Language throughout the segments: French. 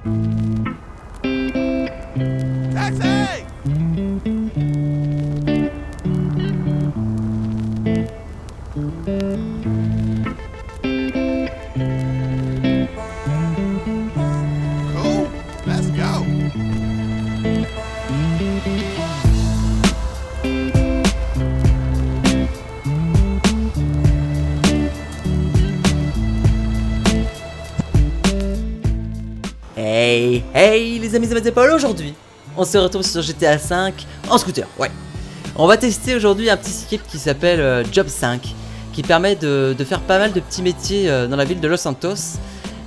Taxi! Cool. Let's go. Hey, hey les amis et Paul, aujourd'hui on se retrouve sur GTA 5 en scooter, ouais. On va tester aujourd'hui un petit script qui s'appelle Job 5, qui permet de faire pas mal de petits métiers dans la ville de Los Santos.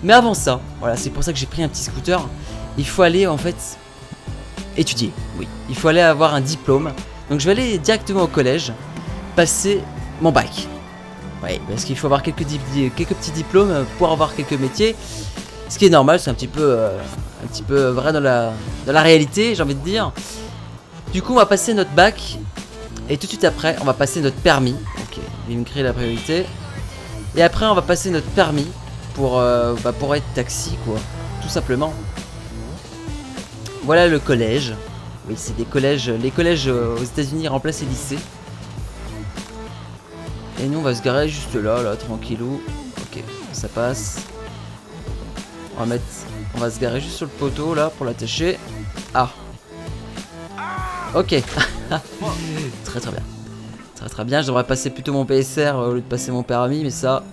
Mais avant ça, voilà, c'est pour ça que j'ai pris un petit scooter, il faut aller en fait étudier, oui. Il faut aller avoir un diplôme, donc je vais aller directement au collège, passer mon bac. Ouais, parce qu'il faut avoir quelques petits diplômes pour avoir quelques métiers. Ce qui est normal, c'est un petit peu vrai dans la réalité, j'ai envie de dire. Du coup, on va passer notre bac. Et tout de suite après, on va passer notre permis. Ok, il va me créer la priorité. Et après, on va passer notre permis pour être taxi, quoi. Tout simplement. Voilà le collège. Oui, c'est des collèges. Les collèges aux États-Unis remplacent les lycées. Et nous, on va se garer juste là, tranquillou. Ok, ça passe. On va se garer juste sur le poteau là pour l'attacher. Ah. Ok. Très bien. Très bien. Je devrais passer plutôt mon PSR au lieu de passer mon permis, mais ça,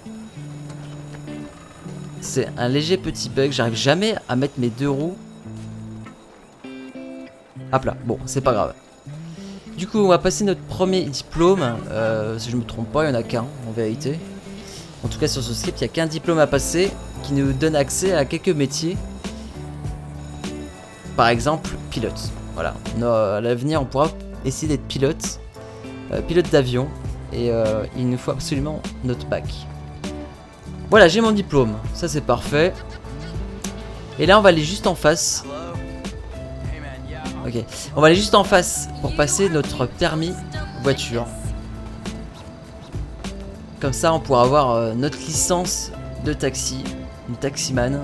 c'est un léger petit bug. J'arrive jamais à mettre mes deux roues. Hop là. Bon, c'est pas grave. Du coup, on va passer notre premier diplôme. Si je me trompe pas, il n'y en a qu'un en vérité. En tout cas, sur ce script, il n'y a qu'un diplôme à passer qui nous donne accès à quelques métiers. Par exemple, pilote. Voilà. À l'avenir, on pourra essayer d'être pilote. Pilote d'avion. Et il nous faut absolument notre bac. Voilà, j'ai mon diplôme. Ça, c'est parfait. Et là, on va aller juste en face. Ok. On va aller juste en face pour passer notre permis voiture. Comme ça, on pourra avoir notre licence de taxi. Une taximan.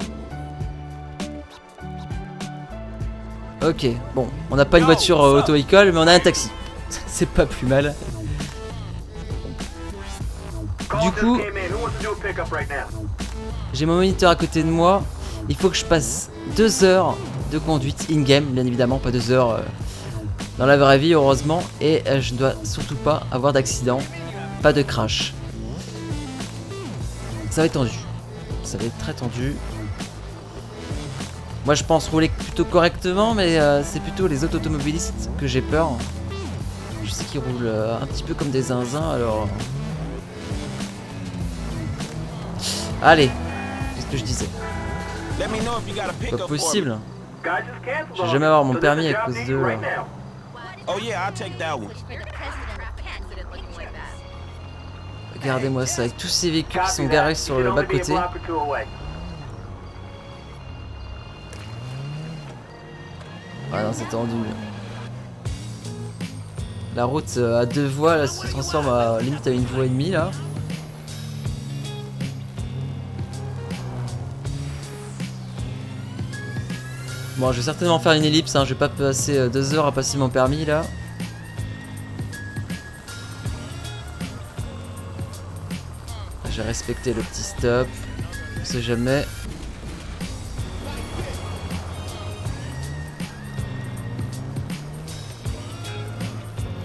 Ok, bon, on n'a pas une voiture auto-école, mais on a un taxi. C'est pas plus mal. Du coup, j'ai mon moniteur à côté de moi. Il faut que je passe 2 heures de conduite in-game, bien évidemment, pas 2 heures dans la vraie vie, heureusement. Et je ne dois surtout pas avoir d'accident, pas de crash. Ça va être tendu. Ça va être très tendu. Moi je pense rouler plutôt correctement, mais c'est plutôt les autres automobilistes que j'ai peur. Je sais qu'ils roulent un petit peu comme des zinzins, alors... Allez, qu'est-ce que je disais? Pas possible. Je vais jamais avoir mon permis à cause de... Regardez-moi ça, avec tous ces véhicules qui sont garés sur le bas-côté. Ah non, c'est tendu. La route à 2 voies là, se transforme à limite à 1 voie et demie là. Bon, je vais certainement faire une ellipse, hein. Je vais pas passer 2 heures à passer mon permis là. J'ai respecté le petit stop. On sait jamais.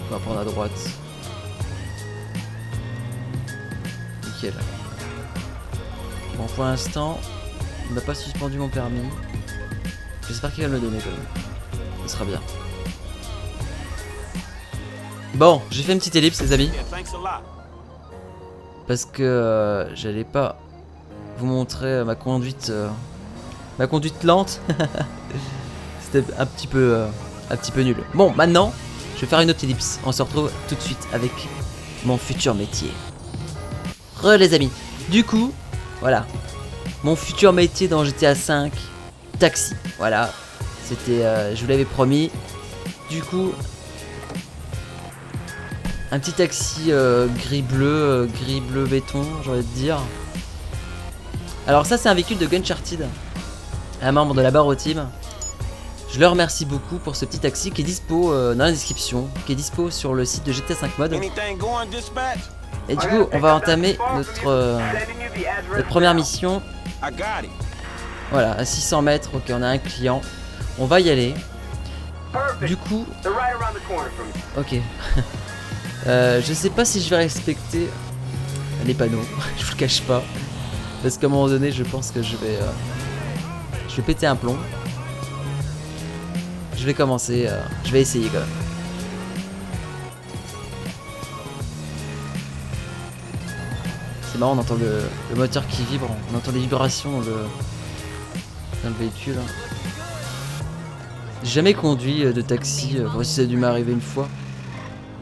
On va prendre à droite. Nickel. Bon, pour l'instant, il m'a pas suspendu mon permis. J'espère qu'il va me le donner quand même. Ce sera bien. Bon, j'ai fait une petite ellipse les amis. Parce que j'allais pas vous montrer ma conduite lente. C'était un petit peu nul. Bon, maintenant, je vais faire une autre ellipse. On se retrouve tout de suite avec mon futur métier. Les amis. Du coup, voilà. Mon futur métier dans GTA 5, taxi. Voilà. C'était, je vous l'avais promis. Du coup, un petit taxi gris bleu béton, j'ai envie de dire. Alors ça c'est un véhicule de Uncharted. un membre de la barre au team. Je leur remercie beaucoup pour ce petit taxi qui est dispo dans la description, qui est dispo sur le site de GTA 5 Mod. Et du coup, on va entamer notre première mission. Voilà, à 600 mètres, ok, on a un client. On va y aller. Du coup... Ok. Je sais pas si je vais respecter les panneaux, je vous le cache pas. Parce qu'à un moment donné, je pense que je vais péter un plomb. Je vais commencer, je vais essayer quand même. C'est marrant, on entend le moteur qui vibre, on entend des vibrations dans le véhicule. J'ai jamais conduit de taxi, si ça a dû m'arriver une fois.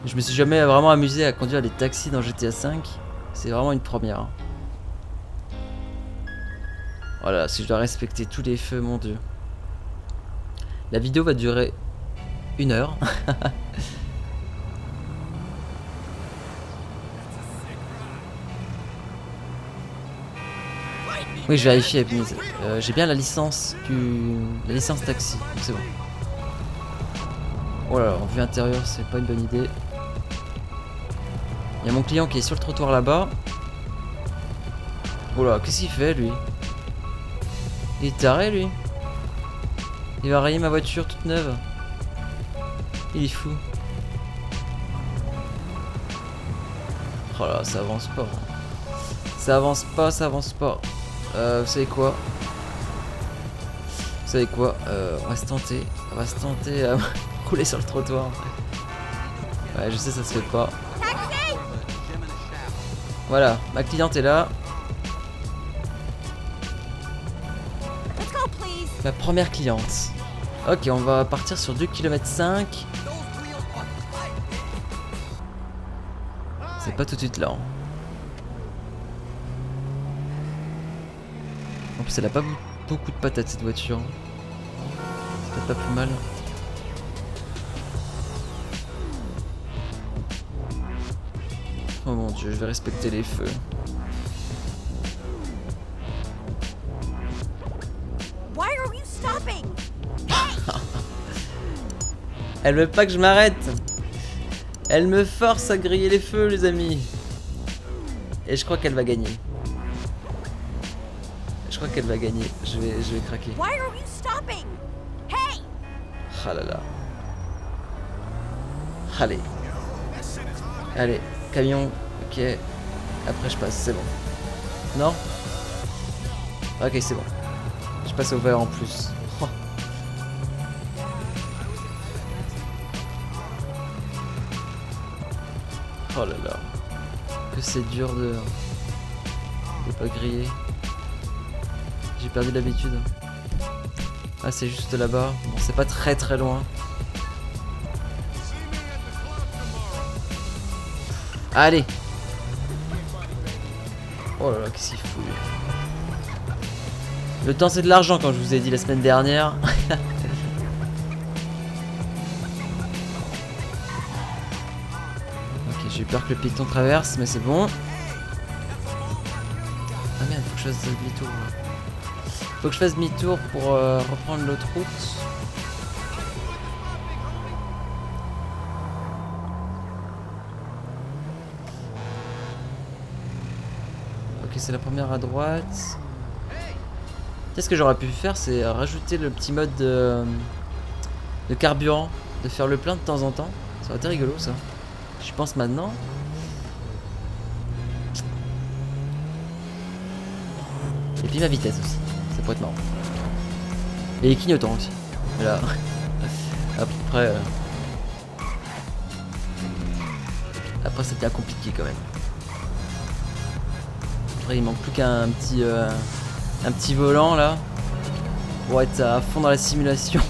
Je me suis jamais vraiment amusé à conduire les taxis dans GTA 5. C'est vraiment une première. Voilà, si je dois respecter tous les feux, mon dieu. La vidéo va durer 1 heure. Oui, je vérifie. J'ai bien la licence taxi, donc c'est bon. Oh là là, en vue intérieure, c'est pas une bonne idée. Il y a mon client qui est sur le trottoir là-bas. Oh là, qu'est-ce qu'il fait lui? Il est taré lui. Il va rayer ma voiture toute neuve. Il est fou. Oh là, ça avance pas. Ça avance pas, ça avance pas. Vous savez quoi? Vous savez quoi? On va se tenter. On va se tenter à rouler sur le trottoir. Ouais, je sais, ça se fait pas. Voilà, ma cliente est là. Ma première cliente. Ok, on va partir sur 2,5 km. C'est pas tout de suite là. Hein. En plus, elle a pas beaucoup de patates cette voiture. C'est peut-être pas plus mal. Oh mon dieu, je vais respecter les feux. Elle veut pas que je m'arrête. Elle me force à griller les feux, les amis. Et je crois qu'elle va gagner. Je crois qu'elle va gagner. Je vais craquer. Ah là là. Allez. Allez, camion. Ok. Après je passe, c'est bon. Non? Ok, c'est bon. Je passe au vert en plus. Oh. Oh là là. Que c'est dur de pas griller. J'ai perdu l'habitude. Ah, c'est juste là-bas. Bon, c'est pas très loin. Allez. Oh là là, qu'est-ce qu'il fout lui. Le temps c'est de l'argent, quand je vous ai dit la semaine dernière. Ok, j'ai eu peur que le piéton traverse, mais c'est bon. Ah merde, faut que je fasse demi-tour. Faut que je fasse demi-tour pour reprendre l'autre route. Ok, c'est la première à droite. Qu'est-ce que j'aurais pu faire, c'est rajouter le petit mode de carburant, de faire le plein de temps en temps. Ça aurait été rigolo ça. Je pense maintenant. Et puis ma vitesse aussi, ça pourrait être marrant. Et les clignotants aussi. Là, après, après c'était compliqué quand même. Après il manque plus qu'un petit volant là pour être à fond dans la simulation.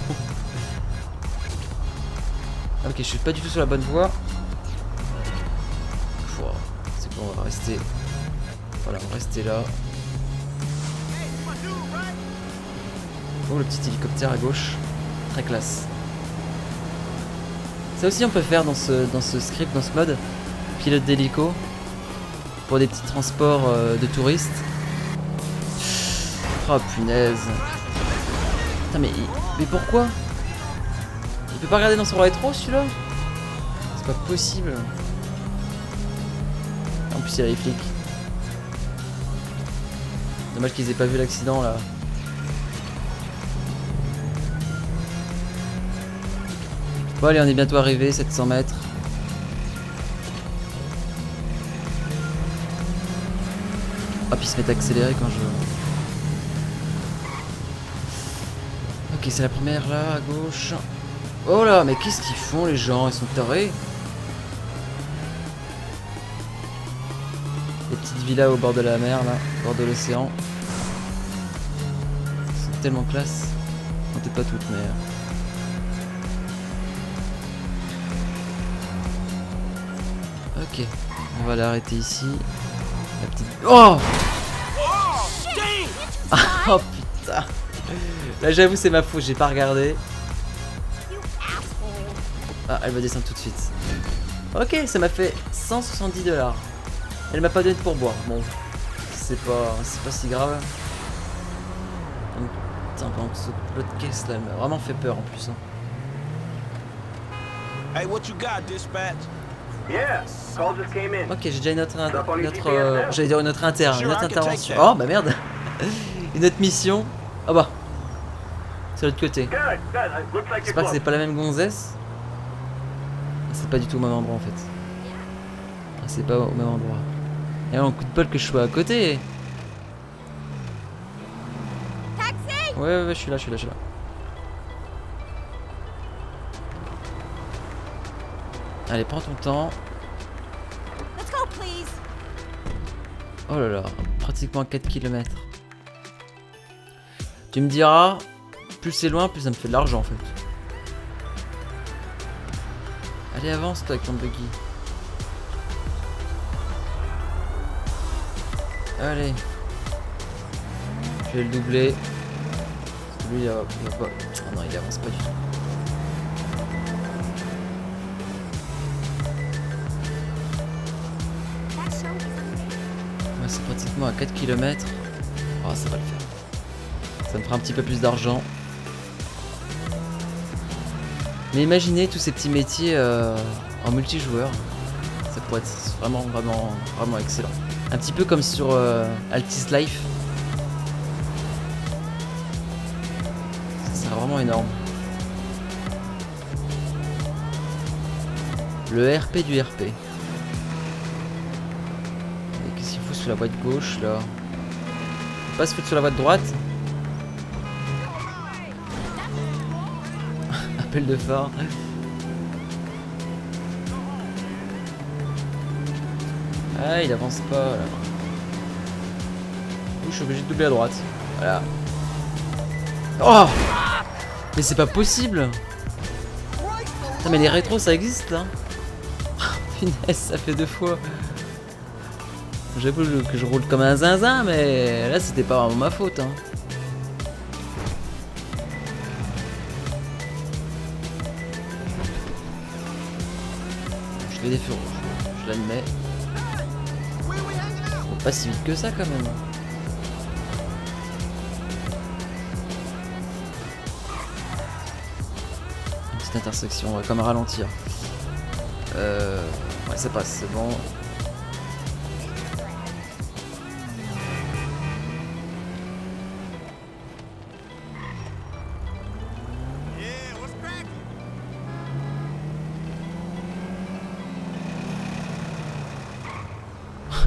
Ok, je suis pas du tout sur la bonne voie. C'est bon, on va rester. Voilà, on va rester là. Oh, le petit hélicoptère à gauche, très classe. Ça aussi on peut faire dans ce script, dans ce mode, pilote d'hélico pour des petits transports de touristes. Oh punaise. Putain mais pourquoi? Il peut pas regarder dans son rétro celui-là? C'est pas possible. En plus il y a les flics. Dommage qu'ils aient pas vu l'accident là. Bon allez, on est bientôt arrivé, 700 mètres. Ah puis ils se mettent à accélérer quand je... Ok, c'est la première là, à gauche. Oh là, mais qu'est-ce qu'ils font les gens? Ils sont tarés. Les petites villas au bord de la mer là, au bord de l'océan. Elles sont tellement classe. Non, peut-être pas toutes mais... Ok, on va l'arrêter ici. La petite... Oh oh putain. Là j'avoue c'est ma faute, j'ai pas regardé. Ah, elle va descendre tout de suite. Ok, ça m'a fait 170$. Elle m'a pas donné de pourboire. Bon, c'est pas si grave. Putain, pendant que l'autre caisse là, elle m'a vraiment fait peur en plus. Hein. Hey, what you got, dispatch? Ok, j'ai déjà une autre j'allais dire une autre intervention. Oh bah merde. Une autre mission. Oh bah. C'est de l'autre côté. J'espère que c'est pas la même gonzesse. C'est pas du tout au même endroit en fait. C'est pas au même endroit. Et un coup de bol que je sois à côté. Ouais, je suis là. Allez, prends ton temps. Oh là là, pratiquement 4 km. Tu me diras, plus c'est loin, plus ça me fait de l'argent en fait. Allez, avance toi avec ton buggy. Allez. Je vais le doubler. Parce que lui, il va pas... Oh non, il avance pas du tout. Ouais, c'est pratiquement à 4 km. Oh, ça va le faire. Ça me fera un petit peu plus d'argent. Mais imaginez tous ces petits métiers en multijoueur. Ça pourrait être vraiment excellent. Un petit peu comme sur Altis Life. Ça serait vraiment énorme. Le RP du RP. Et qu'est-ce qu'il faut sur la voie de gauche là? Il faut pas se foutre sur la voie de droite. Appel de phare. Ah, il avance pas là. Je suis obligé de doubler à droite. Voilà. Oh! Mais c'est pas possible! Putain, mais les rétros ça existe là? Punaise, ça fait 2 fois. J'avoue que je roule comme un zinzin, mais là c'était pas vraiment ma faute. Hein. Je fais des feux rouges. Je l'admets. Pas si vite que ça quand même. Une petite intersection, on va comme ralentir. Ouais, ça passe, c'est bon.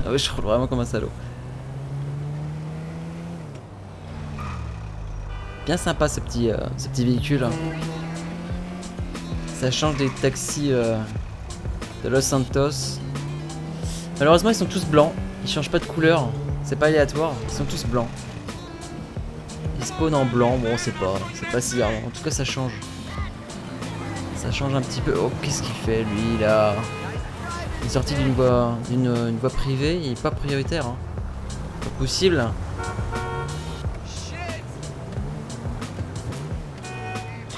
Ah ouais, je roule vraiment comme un salaud. Bien sympa ce petit véhicule. Ça change des taxis de Los Santos. Malheureusement ils sont tous blancs. Ils changent pas de couleur. C'est pas aléatoire. Ils sont tous blancs. Ils spawnent en blanc. Bon c'est pas si grave. En tout cas ça change. Ça change un petit peu. Oh qu'est-ce qu'il fait lui là? Il est sorti d'une voie privée, il est pas prioritaire. Hein. Pas possible.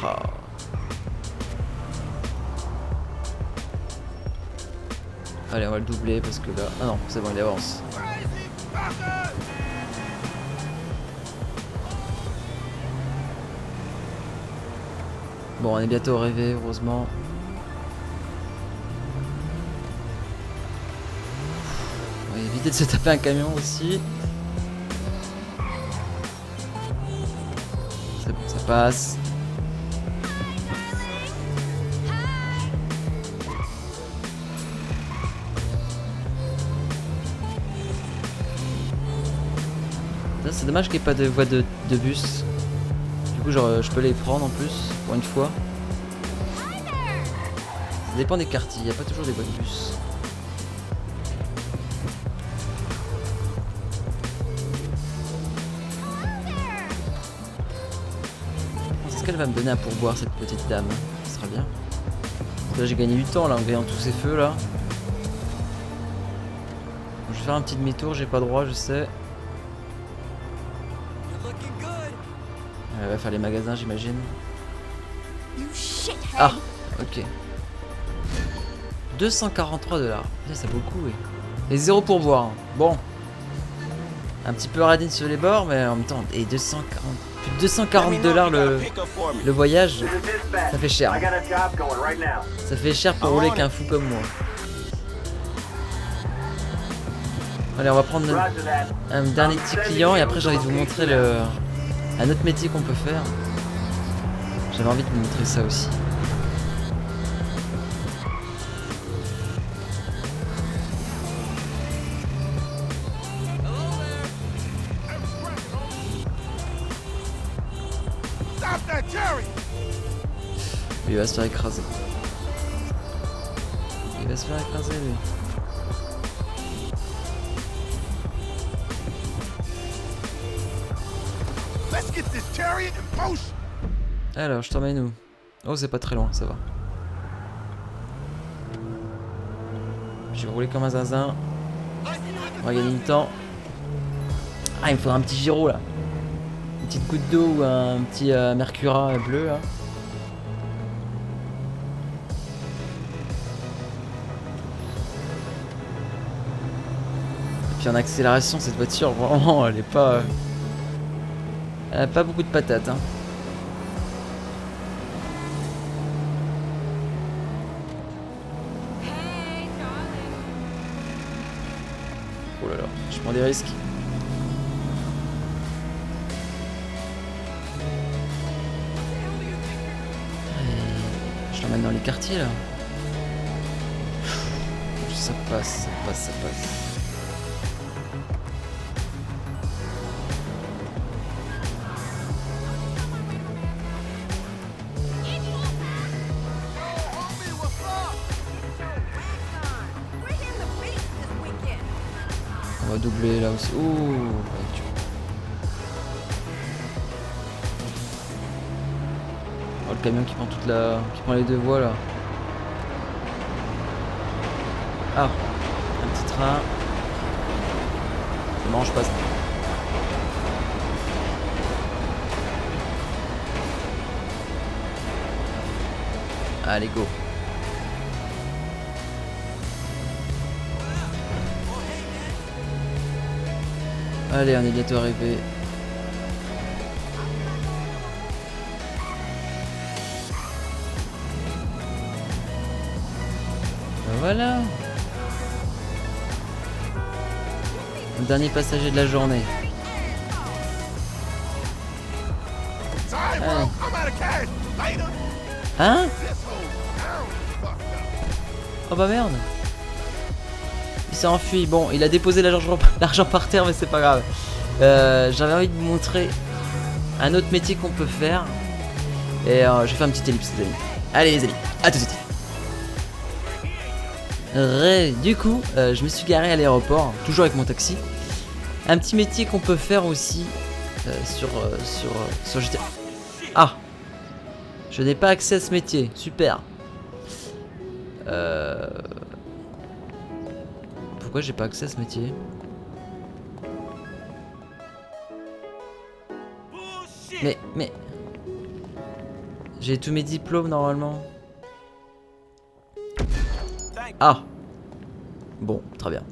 Oh. Allez, on va le doubler parce que là... Ah non, c'est bon, il avance. Bon, on est bientôt arrivé, heureusement. On va éviter de se taper un camion aussi. C'est bon, ça passe. C'est dommage qu'il n'y ait pas de voie de bus. Du coup, genre, je peux les prendre en plus, pour une fois. Ça dépend des quartiers, il n'y a pas toujours des voies de bus. Est-ce qu'elle va me donner un pourboire, cette petite dame? Ce sera bien. Là, j'ai gagné du temps là en voyant tous ces feux là. Je vais faire un petit demi-tour, j'ai pas droit, je sais. Elle va faire les magasins, j'imagine. Ah, ok. 243 $. C'est beaucoup, oui. Et 0 pourboire. Bon. Un petit peu radine sur les bords, mais en même temps. Et 240. Plus de 240 $ le voyage. Ça fait cher. Ça fait cher pour rouler qu'un fou comme moi. Allez, on va prendre un dernier petit client et après j'ai envie de vous montrer un autre métier qu'on peut faire. J'avais envie de vous montrer ça aussi. Stop that, Jerry! Il va se faire écraser. Il va se faire écraser lui. Let's get this chariot in motion! Alors, je t'emmène où? Oh, c'est pas très loin, ça va. Je vais rouler comme un zinzin. On va gagner du temps. Ah, il me faudra un petit gyro là. Une petite goutte d'eau ou un petit Mercura bleu là. Et puis en accélération, cette voiture, vraiment, elle est pas. Elle a pas beaucoup de patates, hein. Oh là là, je prends des risques. Je l'emmène dans les quartiers là. Ça passe, ça passe, ça passe. On va doubler là aussi. Ouh, oh, le camion qui prend qui prend les deux voies là. Ah, un petit train. C'est marrant, je passe. Allez, go. Allez, on est bientôt arrivé. Voilà. Le dernier passager de la journée. Sorry, bro. Hey. I'm out of cash. Later. Hein? This whole town is fucked up. Oh bah merde. Il s'est enfui. Bon, il a déposé l'argent par terre, mais c'est pas grave. J'avais envie de vous montrer un autre métier qu'on peut faire. Et je vais faire une petite ellipse, les amis. Allez, les amis, à tout de suite. Du coup, je me suis garé à l'aéroport, toujours avec mon taxi. Un petit métier qu'on peut faire aussi sur GTA. Ah, je n'ai pas accès à ce métier. Super. Pourquoi j'ai pas accès à ce métier? Mais j'ai tous mes diplômes normalement. Ah, bon, très bien.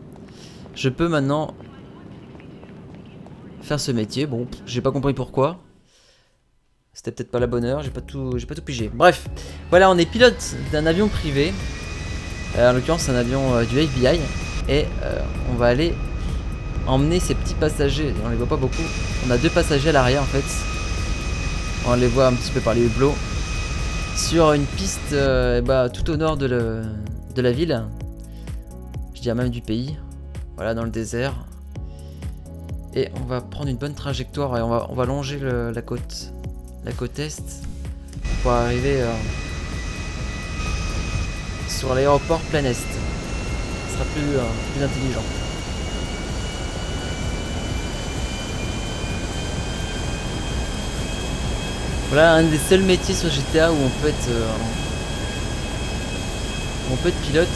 Je peux maintenant faire ce métier. Bon, j'ai pas compris pourquoi. C'était peut-être pas la bonne heure, j'ai pas tout pigé. Bref, voilà, on est pilote d'un avion privé. En l'occurrence, c'est un avion du FBI. Et on va aller emmener ces petits passagers. On les voit pas beaucoup. On a 2 passagers à l'arrière en fait. On les voit un petit peu par les hublots. Sur une piste tout au nord de la ville. Je dirais même du pays. Voilà, dans le désert. Et on va prendre une bonne trajectoire et on va longer la côte est pour arriver sur l'aéroport plein est. Ce sera plus intelligent. Voilà un des seuls métiers sur GTA où on peut être pilote.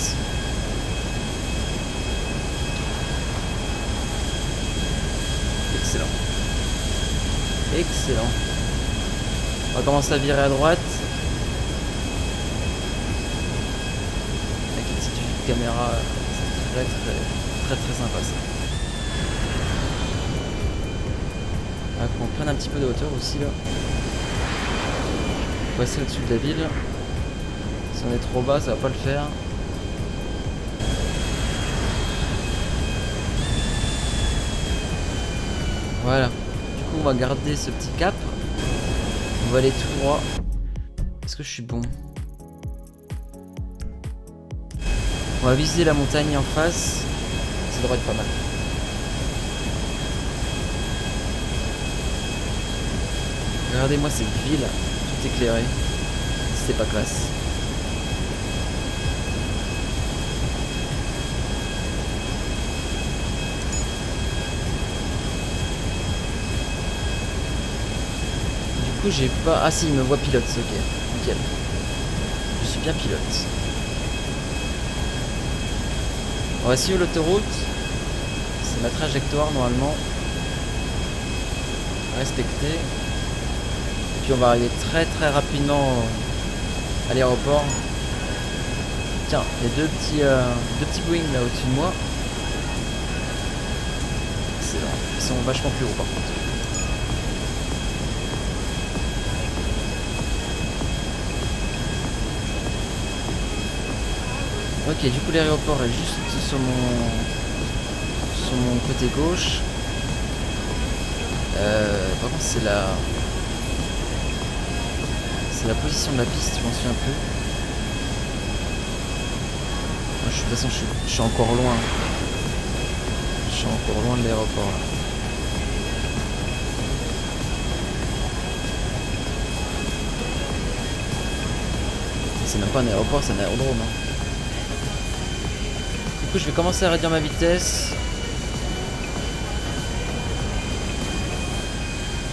Excellent. Excellent. On va commencer à virer à droite. Avec une petite vue de caméra, c'est très sympa ça. On va prendre un petit peu de hauteur aussi là. On va passer au-dessus de la ville. Si on est trop bas, ça va pas le faire. Voilà. Du coup, on va garder ce petit cap. On va aller tout droit. Est-ce que je suis bon? On va viser la montagne en face. Ça devrait être pas mal. Regardez-moi cette ville, tout éclairé. C'est pas classe. Du coup, j'ai pas... Ah si, il me voit pilote, ok. Nickel. Je suis bien pilote. On va suivre l'autoroute. C'est ma trajectoire normalement. Respecter. Et puis on va arriver très rapidement à l'aéroport. Tiens, il y a deux petits Boeing là au-dessus de moi. Excellent. Ils sont vachement plus hauts par contre. Ok, du coup l'aéroport est juste sur mon côté gauche. Par contre c'est la position de la piste, je m'en souviens plus. Moi, de toute façon je suis encore loin. Je suis encore loin de l'aéroport là. C'est même pas un aéroport, c'est un aérodrome. Hein. Du coup je vais commencer à réduire ma vitesse.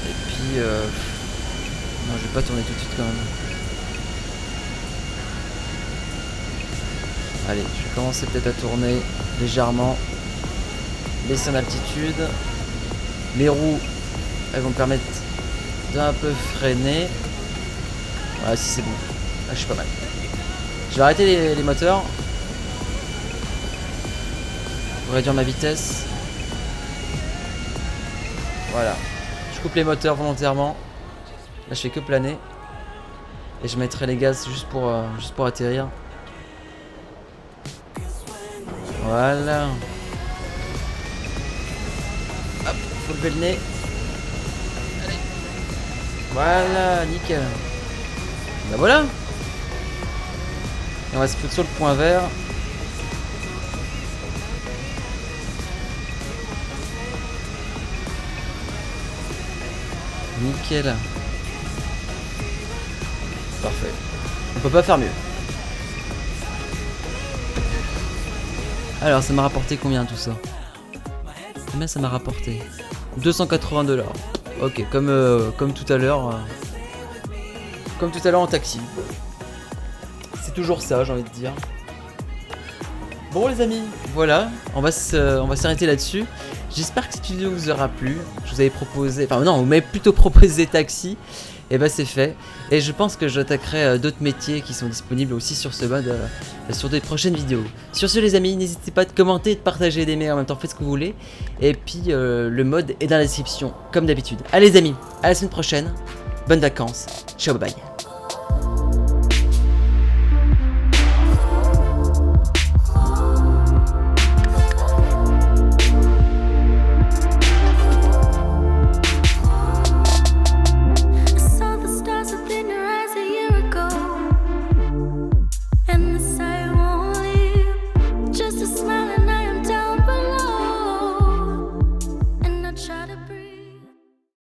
Et puis non, je vais pas tourner tout de suite quand même. Allez, je vais commencer peut-être à tourner légèrement. Baisser en altitude. Les roues, elles vont me permettre d'un peu freiner. Voilà, si c'est bon. Là, je suis pas mal. Je vais arrêter les moteurs. Pour réduire ma vitesse. Voilà. Je coupe les moteurs volontairement. Là je fais que planer. Et je mettrai les gaz juste pour atterrir. Voilà. Hop, faut lever le nez. Allez. Voilà, nickel. Ben voilà. Et on va se foutre sur le point vert. Nickel. Parfait. On peut pas faire mieux. Alors ça m'a rapporté combien tout ça? Combien ça m'a rapporté? 280 $. Ok, comme tout à l'heure. Comme tout à l'heure en taxi. C'est toujours ça, j'ai envie de dire. Bon les amis, voilà, on va s'arrêter là-dessus. J'espère que cette vidéo vous aura plu. Je vous avais proposé, enfin non, vous m'avez plutôt proposé taxi. Et bah c'est fait. Et je pense que j'attaquerai d'autres métiers qui sont disponibles aussi sur ce mode sur des prochaines vidéos. Sur ce les amis, n'hésitez pas à commenter, de partager, d'aimer, en même temps faites ce que vous voulez. Et puis le mode est dans la description, comme d'habitude. Allez les amis, à la semaine prochaine. bonnes vacances, ciao bye bye.